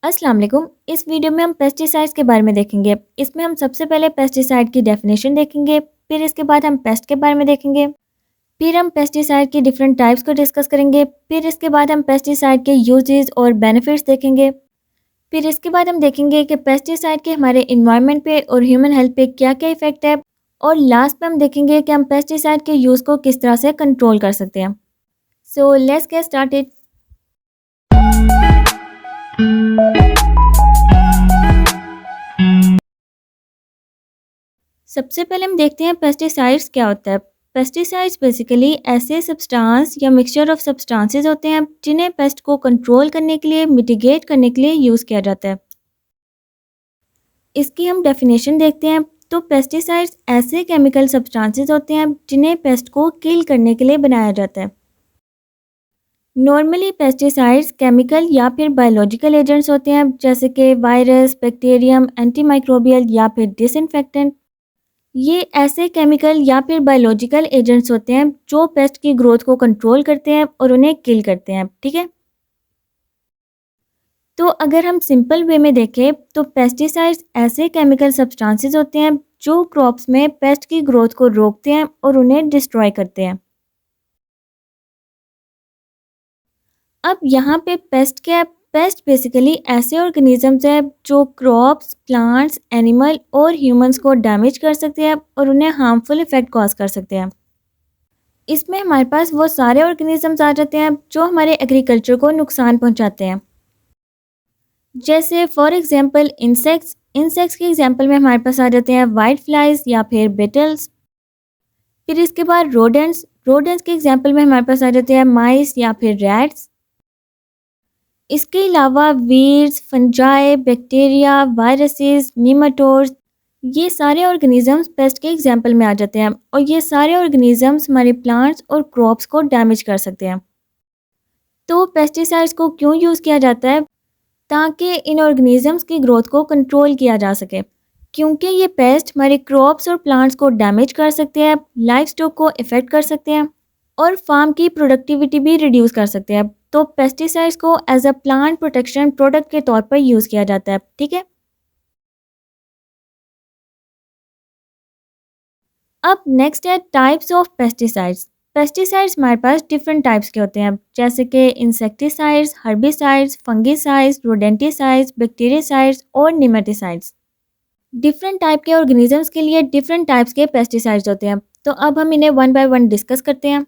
अस्सलाम वालेकुम। इस वीडियो में हम पेस्टिसाइड्स के बारे में देखेंगे। इसमें हम सबसे पहले पेस्टिसाइड की डेफिनेशन देखेंगे, फिर इसके बाद हम पेस्ट के बारे में देखेंगे, फिर हम पेस्टिसाइड की डिफरेंट टाइप्स को डिस्कस करेंगे, फिर इसके बाद हम पेस्टिसाइड के यूजेस और बेनिफिट्स देखेंगे, फिर इसके बाद हम देखेंगे कि पेस्टिसाइड के हमारे इन्वायरमेंट पे और ह्यूमन हेल्थ पे क्या क्या इफ़ेक्ट है, और लास्ट में हम देखेंगे कि हम पेस्टिसाइड के यूज़ को किस तरह से कंट्रोल कर सकते हैं। So let's get started. सबसे पहले हम देखते हैं पेस्टिसाइड्स क्या होता है। पेस्टिसाइड्स बेसिकली ऐसे सब्सटेंस या मिक्सचर ऑफ सब्सटेंसेस होते हैं जिन्हें पेस्ट को कंट्रोल करने के लिए, मिटिगेट करने के लिए यूज़ किया जाता है। इसकी हम डेफिनेशन देखते हैं। तो पेस्टिसाइड्स ऐसे केमिकल सब्सटेंसेस होते हैं जिन्हें पेस्ट को किल करने के लिए बनाया जाता है। नॉर्मली पेस्टिसाइड्स केमिकल या फिर बायोलॉजिकल एजेंट्स होते हैं, जैसे कि वायरस, बैक्टीरियम, एंटीमाइक्रोबियल या फिर डिसइंफेक्टेंट। ये ऐसे केमिकल या फिर बायोलॉजिकल एजेंट्स होते हैं जो पेस्ट की ग्रोथ को कंट्रोल करते हैं और उन्हें किल करते हैं। ठीक है, तो अगर हम सिंपल वे में देखें तो पेस्टिसाइड्स ऐसे केमिकल सब्सटेंसेस होते हैं जो क्रॉप्स में पेस्ट की ग्रोथ को रोकते हैं और उन्हें डिस्ट्रॉय करते हैं। अब यहाँ पे पेस्ट क्या है? पेस्ट बेसिकली ऐसे ऑर्गेनिजम्स हैं जो क्रॉप्स, प्लांट्स, एनिमल और ह्यूमंस को डैमेज कर सकते हैं और उन्हें हार्मफुल इफेक्ट कॉज कर सकते हैं। इसमें हमारे पास वो सारे ऑर्गेनिजम्स आ जाते हैं जो हमारे एग्रीकल्चर को नुकसान पहुंचाते हैं, जैसे फॉर एग्जांपल इंसेक्ट्स। इंसेक्ट्स के एग्जांपल में हमारे पास आ जाते हैं वाइट फ्लाइज या फिर बिटल्स। फिर इसके बाद रोडेंट्स। रोडेंट्स के एग्जांपल में हमारे पास आ जाते हैं माइस या फिर रैट्स। इसके अलावा weeds, fungi, bacteria, viruses, nematodes, ये सारे ऑर्गेनिजम्स पेस्ट के एग्जांपल में आ जाते हैं, और ये सारे ऑर्गेनिजम्स हमारे प्लांट्स और क्रॉप्स को डैमेज कर सकते हैं। तो पेस्टिसाइड्स को क्यों यूज़ किया जाता है? ताकि इन ऑर्गेनिजम्स की ग्रोथ को कंट्रोल किया जा सके, क्योंकि ये पेस्ट हमारे क्रॉप्स और प्लांट्स को डैमेज कर सकते हैं, लाइफ स्टॉक को इफ़ेक्ट कर सकते हैं और फार्म की प्रोडक्टिविटी भी रिड्यूस कर सकते हैं। तो पेस्टिसाइड्स को as a plant protection product के तौर पर यूज़ किया जाता है। ठीक है, अब नेक्स्ट है टाइप्स ऑफ पेस्टिसाइड्स। पेस्टिसाइड्स हमारे पास डिफरेंट टाइप्स के होते हैं, जैसे कि इंसेक्टिसाइड्स, हर्बिसाइड्स, फंगिसाइड्स, रोडेंटिसाइड्स, बैक्टीरियासाइड्स और निमेटिसाइड्स। डिफरेंट टाइप के ऑर्गेनिजम्स के लिए डिफरेंट टाइप्स के पेस्टिसाइड्स होते हैं। तो अब हम इन्हें वन बाय वन डिस्कस करते हैं।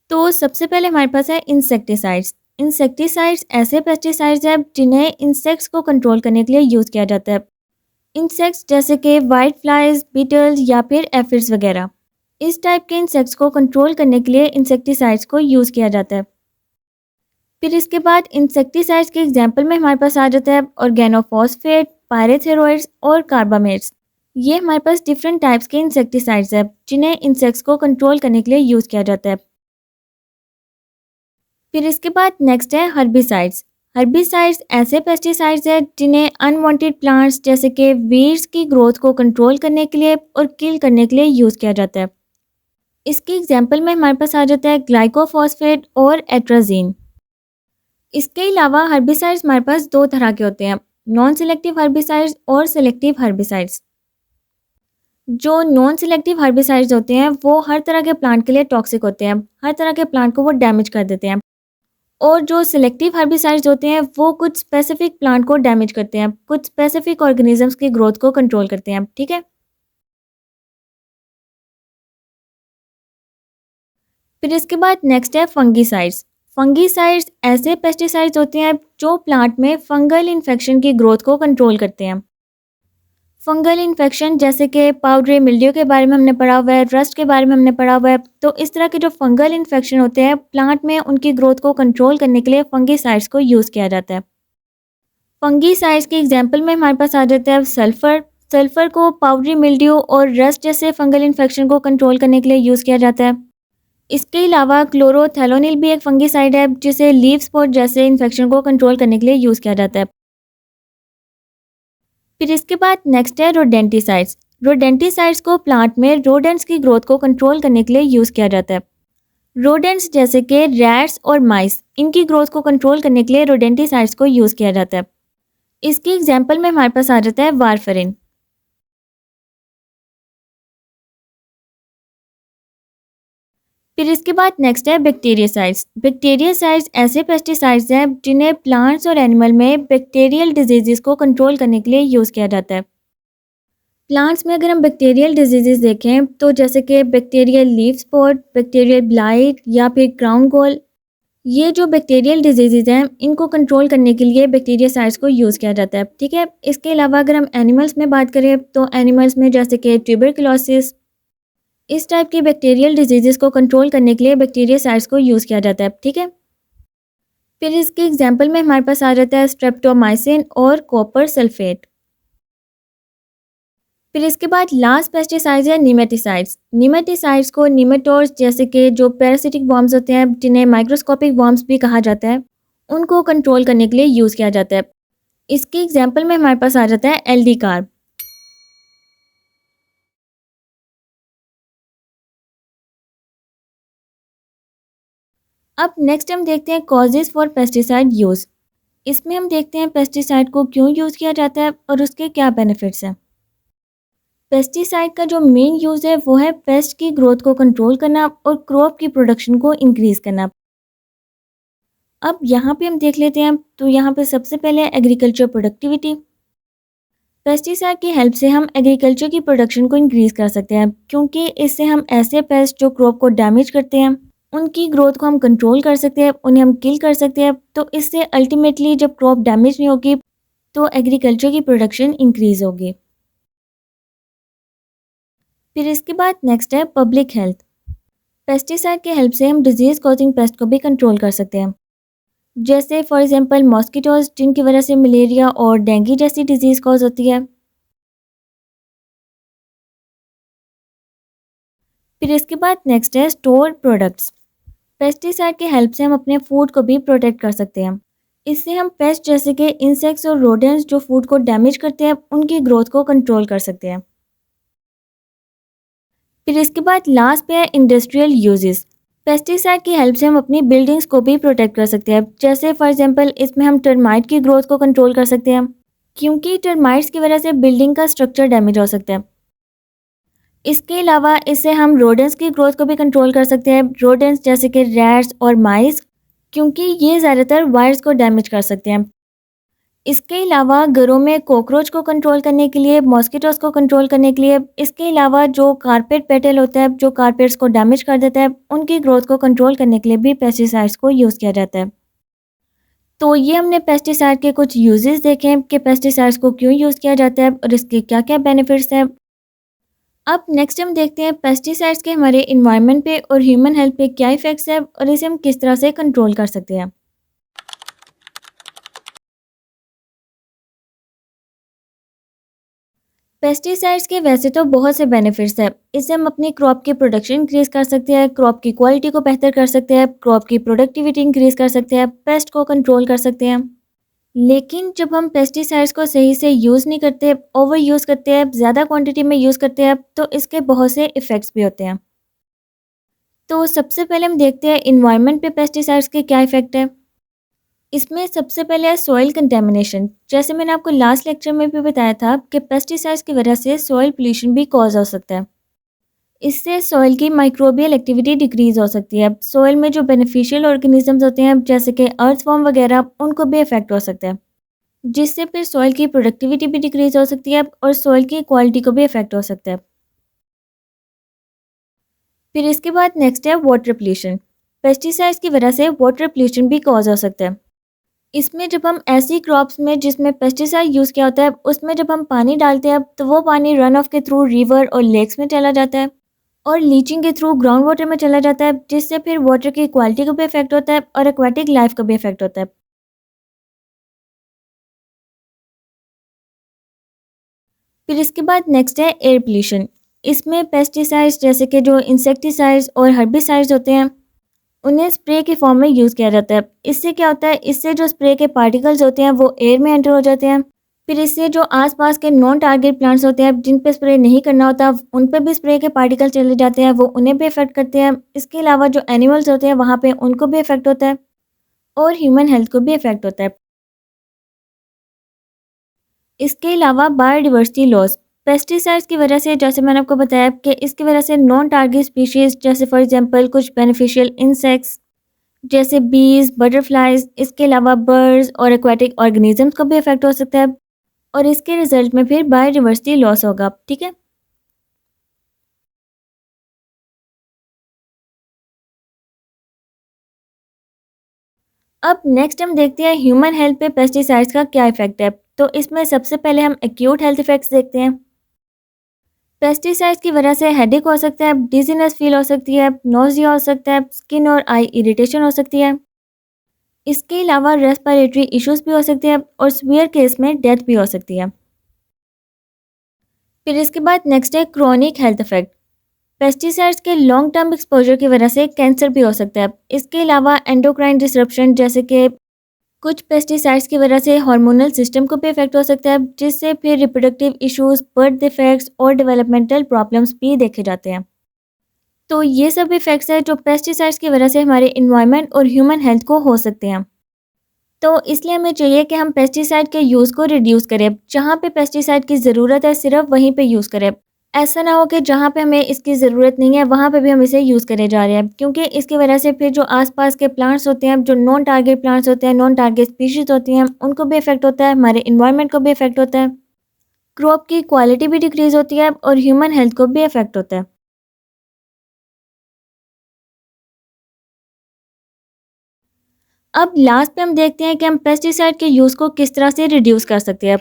तो सबसे पहले हमारे पास है इंसेक्टिसाइड्स। इंसेक्टिसाइड्स ऐसे पेस्टिसाइड्स हैं जिन्हें इंसेक्ट्स को कंट्रोल करने के लिए यूज़ किया जाता है। इंसेक्ट्स जैसे कि वाइट फ्लाइज, बीटल्स या फिर एफिड्स वगैरह। इस टाइप के इंसेक्ट्स को कंट्रोल करने के लिए इंसेक्टिसाइड्स को यूज़ किया जाता है। फिर इसके बाद इंसेक्टिसाइड्स के एग्जांपल में हमारे पास आ जाता है ऑर्गेनोफॉस्फेट, पायरेथेरॉइड्स और कार्बामेट्स। ये हमारे पास डिफरेंट टाइप्स के इंसेक्टिसाइड्स हैं जिन्हें इंसेक्ट्स को कंट्रोल करने के लिए यूज़ किया जाता है। फिर इसके बाद नेक्स्ट है हर्बिसाइड्स। हर्बिसाइड्स ऐसे पेस्टिसाइड्स हैं जिन्हें अनवांटेड प्लांट्स जैसे कि वीड्स की ग्रोथ को कंट्रोल करने के लिए और किल करने के लिए यूज़ किया जाता है। इसके एग्जांपल में हमारे पास आ जाता है ग्लाइकोफॉस्फेट और एट्राजीन। इसके अलावा हर्बिसाइड्स हमारे पास दो तरह के होते हैं, नॉन सेलेक्टिव हर्बिसाइड्स और सेलेक्टिव हर्बिसाइड्स। जो नॉन सेलेक्टिव हर्बिसाइड्स होते हैं वो हर तरह के प्लांट के लिए टॉक्सिक होते हैं, हर तरह के प्लांट को वो डैमेज कर देते हैं। और जो सिलेक्टिव हर्बिसाइड्स होते हैं वो कुछ स्पेसिफिक प्लांट को डैमेज करते हैं, कुछ स्पेसिफिक ऑर्गेनिजम्स की ग्रोथ को कंट्रोल करते हैं। ठीक है, फिर इसके बाद नेक्स्ट है फंगीसाइड्स। फंगीसाइड्स ऐसे पेस्टिसाइड्स होते हैं जो प्लांट में फंगल इन्फेक्शन की ग्रोथ को कंट्रोल करते हैं। फंगल इन्फेक्शन जैसे कि पाउडरी मिल्ड्यू के बारे में हमने पढ़ा हुआ है, रस्ट के बारे में हमने पढ़ा हुआ है। तो इस तरह के जो फंगल इन्फेक्शन होते हैं प्लांट में, उनकी ग्रोथ को कंट्रोल करने के लिए फंगीसाइड्स को यूज़ किया जाता है। फंगीसाइड्स के एग्जांपल में हमारे पास आ जाता है सल्फ़र। सल्फ़र को पाउडरी मिल्ड्यू और रस्ट जैसे फंगल इन्फेक्शन को कंट्रोल करने के लिए यूज़ किया जाता है। इसके अलावा क्लोरोथेलोनिल भी एक फंगीसाइड है जिसे लीफ स्पॉट जैसे इन्फेक्शन को कंट्रोल करने के लिए यूज़ किया जाता है। फिर इसके बाद नेक्स्ट है रोडेंटिसाइड्स। रोडेंटिसाइड्स को प्लांट में रोडेंट्स की ग्रोथ को कंट्रोल करने के लिए यूज़ किया जाता है। रोडेंट्स जैसे कि रैट्स और माइस, इनकी ग्रोथ को कंट्रोल करने के लिए रोडेंटिसाइड्स को यूज़ किया जाता है। इसकी एग्जांपल में हमारे पास आ जाता है वारफेरिन। फिर इसके बाद नेक्स्ट है बैक्टीरियासाइड्स। बैक्टीरियासाइड्स ऐसे पेस्टिसाइड्स हैं जिन्हें प्लांट्स और एनिमल में बैक्टीरियल डिजीज़ को कंट्रोल करने के लिए यूज़ किया जाता है। प्लांट्स में अगर हम बैक्टीरियल डिजीज़ देखें तो जैसे कि bacterial leaf spot, bacterial blight या फिर क्राउन गॉल, ये जो बैक्टीरियल डिजीज़ हैं इनको कंट्रोल करने के लिए बैक्टीरियासाइड्स को यूज़ किया जाता है। ठीक है, इसके अलावा अगर हम एनिमल्स में बात करें तो एनिमल्स में जैसे कि ट्यूबरकुलोसिस, इस टाइप की बैक्टीरियल डिजीज़ को कंट्रोल करने के लिए बैक्टीरियासाइड्स को यूज़ किया जाता है। ठीक है, फिर इसके एग्जांपल में हमारे पास आ जाता है स्ट्रेप्टोमाइसिन और कॉपर सल्फेट। फिर इसके बाद लास्ट पेस्टिसाइड्स है निमेटिसाइड्स। निमेटिसाइड्स को निमेटोड्स जैसे कि जो पैरासिटिक वर्म्स होते हैं जिन्हें माइक्रोस्कोपिक वर्म्स भी कहा जाता है, उनको कंट्रोल करने के लिए यूज़ किया जाता है। इसके एग्जांपल में हमारे पास आ जाता है एल्डी कार्ब। अब नेक्स्ट हम देखते हैं कॉजेज़ फॉर पेस्टिसाइड यूज़। इसमें हम देखते हैं पेस्टिसाइड को क्यों यूज़ किया जाता है और उसके क्या बेनिफिट्स हैं। पेस्टिसाइड का जो मेन यूज़ है वो है पेस्ट की ग्रोथ को कंट्रोल करना और क्रॉप की प्रोडक्शन को इंक्रीज़ करना। अब यहाँ पे हम देख लेते हैं, तो यहाँ पे सबसे पहले एग्रीकल्चर प्रोडक्टिविटी। पेस्टिसाइड की हेल्प से हम एग्रीकल्चर की प्रोडक्शन को इंक्रीज़ कर सकते हैं, क्योंकि इससे हम ऐसे पेस्ट जो क्रॉप को डैमेज करते हैं उनकी ग्रोथ को हम कंट्रोल कर सकते हैं, उन्हें हम किल कर सकते हैं। तो इससे अल्टीमेटली जब क्रॉप डैमेज नहीं होगी तो एग्रीकल्चर की प्रोडक्शन इंक्रीज़ होगी। फिर इसके बाद नेक्स्ट है पब्लिक हेल्थ। पेस्टिसाइड के हेल्प से हम डिजीज़ कॉजिंग पेस्ट को भी कंट्रोल कर सकते हैं, जैसे फॉर एग्जांपल मॉस्किटोज, जिनकी वजह से मलेरिया और डेंगू जैसी डिजीज़ कॉज होती है। फिर इसके बाद नेक्स्ट है स्टोर प्रोडक्ट्स। पेस्टिसाइड के हेल्प से हम अपने फूड को भी प्रोटेक्ट कर सकते हैं। इससे हम पेस्ट जैसे कि इंसेक्ट्स और रोडेंट्स जो फूड को डैमेज करते हैं उनकी ग्रोथ को कंट्रोल कर सकते हैं। फिर इसके बाद लास्ट पे है इंडस्ट्रियल यूजेस। पेस्टिसाइड की हेल्प से हम अपनी बिल्डिंग्स को भी प्रोटेक्ट कर सकते हैं, जैसे फॉर एग्जांपल इसमें हम टर्माइट की ग्रोथ को कंट्रोल कर सकते हैं, क्योंकि टर्माइट्स की वजह से बिल्डिंग का स्ट्रक्चर डैमेज हो सकता है। इसके अलावा इससे हम रोडेंट्स की ग्रोथ को भी कंट्रोल कर सकते हैं, रोडेंट्स जैसे कि रैट्स और माइस, क्योंकि ये ज़्यादातर वायर्स को डैमेज कर सकते हैं। इसके अलावा घरों में कॉकरोच को कंट्रोल करने के लिए, मॉस्किटोज को कंट्रोल करने के लिए, इसके अलावा जो कारपेट पेटल होता है जो कारपेट्स को डैमेज कर देता है, उनकी ग्रोथ को कंट्रोल करने के लिए भी पेस्टिसाइड्स को यूज़ किया जाता है। तो ये हमने पेस्टिसाइड के कुछ यूजेस देखे हैं कि पेस्टिसाइड्स को क्यों यूज़ किया जाता है और इसके क्या क्या बेनिफिट्स हैं। अब नेक्स्ट हम देखते हैं पेस्टिसाइड्स के हमारे इन्वायरमेंट पे और ह्यूमन हेल्थ पे क्या इफ़ेक्ट्स है और इसे हम किस तरह से कंट्रोल कर सकते हैं। पेस्टिसाइड्स के वैसे तो बहुत से बेनिफिट्स हैं। इससे हम अपनी क्रॉप की प्रोडक्शन इंक्रीज़ कर सकते हैं, क्रॉप की क्वालिटी को बेहतर कर सकते हैं, क्रॉप की प्रोडक्टिविटी इंक्रीज़ कर सकते हैं, पेस्ट को कंट्रोल कर सकते हैं। लेकिन जब हम पेस्टिसाइड्स को सही से यूज़ नहीं करते, ओवर यूज़ करते हैं, ज़्यादा क्वांटिटी में यूज़ करते हैं, तो इसके बहुत से इफ़ेक्ट्स भी होते हैं। तो सबसे पहले हम देखते हैं इन्वायरमेंट पे पेस्टिसाइड्स के क्या इफ़ेक्ट है। इसमें सबसे पहले है सॉइल कंटेमिनेशन। जैसे मैंने आपको लास्ट लेक्चर में भी बताया था कि पेस्टिसाइड्स की वजह से सॉइल पोल्यूशन भी कॉज हो सकता है। इससे सॉइल की माइक्रोबियल एक्टिविटी डिक्रीज़ हो सकती है। सॉइल में जो बेनिफिशियल ऑर्गेनिजम्स होते हैं जैसे कि अर्थवॉर्म वगैरह, उनको भी इफेक्ट हो सकता है, जिससे फिर सॉइल की प्रोडक्टिविटी भी डिक्रीज़ हो सकती है और सॉइल की क्वालिटी को भी इफेक्ट हो सकता है। फिर इसके बाद नेक्स्ट है वाटर पोल्यूशन। पेस्टिसाइड्स की वजह से वाटर पोल्यूशन भी कॉज हो सकता है। इसमें जब हम ऐसी क्रॉप्स में जिसमें पेस्टिसाइड यूज़ किया होता है उसमें जब हम पानी डालते हैं तो वो पानी रन ऑफ के थ्रू रिवर और लेक्स में चला जाता है और लीचिंग के थ्रू ग्राउंड वाटर में चला जाता है, जिससे फिर वाटर की क्वालिटी को भी इफेक्ट होता है और एक्वाटिक लाइफ को भी इफेक्ट होता है। फिर इसके बाद नेक्स्ट है एयर पोल्यूशन। इसमें पेस्टिसाइड्स जैसे कि जो इंसेक्टिसाइड्स और हर्बिसाइड्स होते हैं उन्हें स्प्रे के फॉर्म में यूज़ किया जाता है। इससे क्या होता है, इससे जो स्प्रे के पार्टिकल्स होते हैं वो एयर में एंटर हो जाते हैं, फिर इससे जो आसपास के नॉन टारगेट प्लांट्स होते हैं जिन पे स्प्रे नहीं करना होता, उन पे भी स्प्रे के पार्टिकल चले जाते हैं, वो उन्हें भी इफेक्ट करते हैं। इसके अलावा जो एनिमल्स होते हैं वहाँ पे उनको भी इफेक्ट होता है और ह्यूमन हेल्थ को भी इफेक्ट होता है। इसके अलावा बायोडिवर्सिटी लॉस, पेस्टिसाइड्स की वजह से, जैसे मैंने आपको बताया कि इसकी वजह से नॉन टारगेट स्पीशीज़ जैसे फॉर एग्जांपल कुछ बेनिफिशियल इंसेक्ट्स जैसे बीज, बटरफ्लाइज, इसके अलावा बर्ड्स और एक्वाटिक ऑर्गेनिजम्स को भी इफेक्ट हो सकता है और इसके रिजल्ट में फिर बायोडिवर्सिटी लॉस होगा। ठीक है। अब नेक्स्ट हम देखते हैं ह्यूमन हेल्थ पे पेस्टिसाइड्स का क्या इफेक्ट है। तो इसमें सबसे पहले हम एक्यूट हेल्थ इफेक्ट्स देखते हैं। पेस्टिसाइड्स की वजह से हेडेक हो सकता है, डिजीनेस फील हो सकती है, नोजिया हो सकता है, स्किन और आई इरिटेशन हो सकती है। इसके अलावा रेस्पिरेटरी इश्यूज भी हो सकते हैं और सीवियर केस में डेथ भी हो सकती है। फिर इसके बाद नेक्स्ट है क्रोनिक हेल्थ इफेक्ट। पेस्टिसाइड्स के लॉन्ग टर्म एक्सपोजर की वजह से कैंसर भी हो सकता है। इसके अलावा एंडोक्राइन डिसरप्शन, जैसे कि कुछ पेस्टिसाइड्स की वजह से हार्मोनल सिस्टम को भी इफेक्ट हो सकता है, जिससे फिर रिप्रोडक्टिव इश्यूज, बर्थ डिफेक्ट्स और डेवलपमेंटल प्रॉब्लम्स भी देखे जाते हैं। तो ये सब इफेक्ट्स हैं जो पेस्टिसाइड्स की वजह से हमारे इन्वायरमेंट और ह्यूमन हेल्थ को हो सकते हैं। तो इसलिए हमें चाहिए कि हम पेस्टिसाइड के यूज़ को रिड्यूस करें। जहाँ पे पेस्टिसाइड की ज़रूरत है सिर्फ वहीं पे यूज़ करें। ऐसा ना हो कि जहाँ पे हमें इसकी ज़रूरत नहीं है वहाँ पे भी हम इसे यूज़ करे जा रहे हैं, क्योंकि इसकी वजह से फिर जो आसपास के प्लांट्स होते हैं, जो नॉन टारगेट प्लांट्स होते हैं, नॉन टारगेट स्पीशीज़ होती हैं, उनको भी इफेक्ट होता है, हमारे इन्वायरमेंट को भी इफेक्ट होता है, क्रॉप की क्वालिटी भी डिक्रीज़ होती है और ह्यूमन हेल्थ को भी इफेक्ट होता है। अब लास्ट पे हम देखते हैं कि हम पेस्टिसाइड के यूज़ को किस तरह से रिड्यूस कर सकते हैं।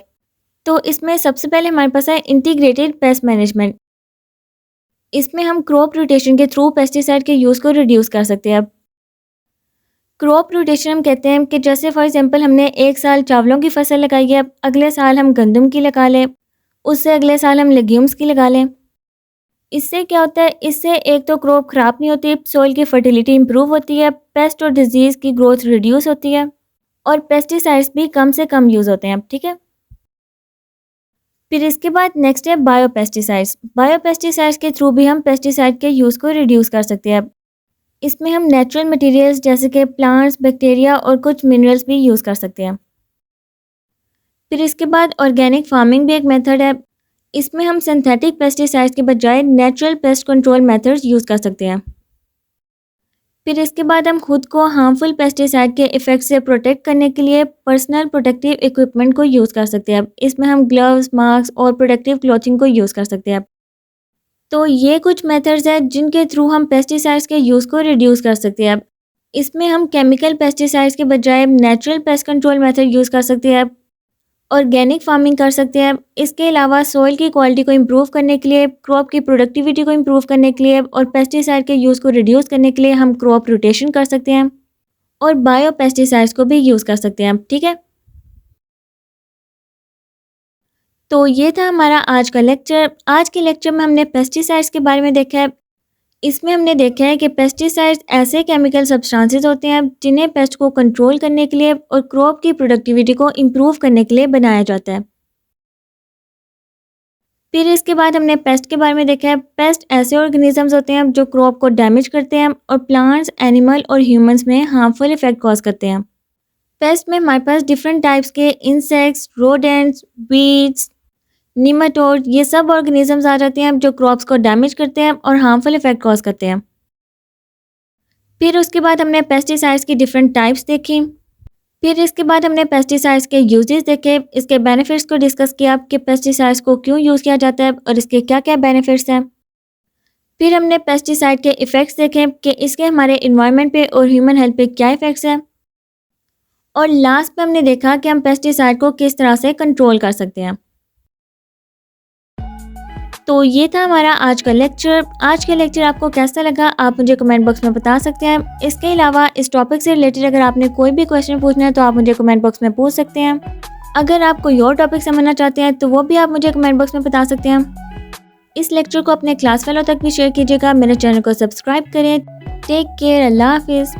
तो इसमें सबसे पहले हमारे पास है इंटीग्रेटेड पेस्ट मैनेजमेंट। इसमें हम क्रॉप रोटेशन के थ्रू पेस्टिसाइड के यूज़ को रिड्यूस कर सकते हैं। क्रॉप रोटेशन हम कहते हैं कि जैसे फॉर एग्जांपल हमने एक साल चावलों की फसल लगाई है, अगले साल हम गंदम की लगा लें, उससे अगले साल हम लेग्यूम्स की लगा लें। इससे क्या होता है, इससे एक तो क्रॉप ख़राब नहीं होती, सॉइल की फर्टिलिटी इंप्रूव होती है, पेस्ट और डिजीज़ की ग्रोथ रिड्यूस होती है और पेस्टिसाइड्स भी कम से कम यूज़ होते हैं। ठीक है। फिर इसके बाद नेक्स्ट है बायोपेस्टिसाइड्स। बायोपेस्टिसाइड्स के थ्रू भी हम पेस्टिसाइड के यूज़ को रिड्यूस कर सकते हैं। इसमें हम नेचुरल मटेरियल्स जैसे कि प्लांट्स, बैक्टीरिया और कुछ मिनरल्स भी यूज़ कर सकते हैं। फिर इसके बाद ऑर्गेनिक फार्मिंग भी एक मेथड है। इसमें हम सिंथेटिक पेस्टिसाइड्स के बजाय natural pest control methods use कर सकते हैं। फिर इसके बाद हम खुद को हार्मफुल पेस्टिसाइड के इफ़ेक्ट से प्रोटेक्ट करने के लिए पर्सनल प्रोटेक्टिव इक्विपमेंट को यूज़ कर सकते हैं। इसमें हम ग्लव्स, मास्क और प्रोटेक्टिव क्लॉथिंग को यूज़ कर सकते हैं। तो ये कुछ मेथड्स हैं जिनके थ्रू हम पेस्टिसाइड्स के यूज़ को रिड्यूस कर सकते हैं। इसमें हम केमिकल पेस्टिसाइड्स के बजाय natural pest control method use कर सकते हैं, ऑर्गेनिक फार्मिंग कर सकते हैं। इसके अलावा सॉइल की क्वालिटी को इम्प्रूव करने के लिए, क्रॉप की प्रोडक्टिविटी को इम्प्रूव करने के लिए और पेस्टिसाइड के यूज़ को रिड्यूस करने के लिए हम क्रॉप रोटेशन कर सकते हैं और बायो पेस्टिसाइड्स को भी यूज़ कर सकते हैं। ठीक है। तो ये था हमारा आज का लेक्चर। आज के लेक्चर में हमने पेस्टिसाइड्स के बारे में देखा है। इसमें हमने देखा है कि पेस्टिसाइड्स ऐसे केमिकल सब्सटेंसेस होते हैं जिन्हें पेस्ट को कंट्रोल करने के लिए और क्रॉप की प्रोडक्टिविटी को इम्प्रूव करने के लिए बनाया जाता है। फिर इसके बाद हमने पेस्ट के बारे में देखा है। पेस्ट ऐसे ऑर्गेनिजम्स होते हैं जो क्रॉप को डैमेज करते हैं और प्लांट्स, एनिमल और ह्यूमंस में हार्मफुल इफेक्ट कॉज करते हैं। पेस्ट में हमारे पास डिफरेंट टाइप्स के इंसेक्ट्स, रोडेंट्स, वीड्स, निमाटोड, ये सब ऑर्गेनिजम्स आ जाते हैं जो क्रॉप्स को डैमेज करते हैं और हार्मफुल इफेक्ट कॉज करते हैं। फिर उसके बाद हमने पेस्टिसाइड्स की डिफरेंट टाइप्स देखी। फिर इसके बाद हमने पेस्टिसाइड्स के यूजेस देखे, इसके बेनिफिट्स को डिस्कस किया कि पेस्टिसाइड्स को क्यों यूज़ किया जाता है और इसके क्या क्या बेनिफिट्स हैं। फिर हमने पेस्टिसाइड के इफ़ेक्ट्स देखे कि इसके हमारे इन्वायरमेंट पे और ह्यूमन हेल्थ पे क्या इफ़ेक्ट्स हैं। और लास्ट में हमने देखा कि हम पेस्टिसाइड को किस तरह से कंट्रोल कर सकते हैं। तो ये था हमारा आज का लेक्चर। आज का लेक्चर आपको कैसा लगा आप मुझे कमेंट बॉक्स में बता सकते हैं। इसके अलावा इस टॉपिक से रिलेटेड अगर आपने कोई भी क्वेश्चन पूछना है तो आप मुझे कमेंट बॉक्स में पूछ सकते हैं। अगर आप कोई और टॉपिक समझना चाहते हैं तो वो भी आप मुझे कमेंट बॉक्स में बता सकते हैं। इस लेक्चर को अपने क्लास वालों तक भी शेयर कीजिएगा। मेरे चैनल को सब्सक्राइब करें। Take care. अल्लाह हाफिज़।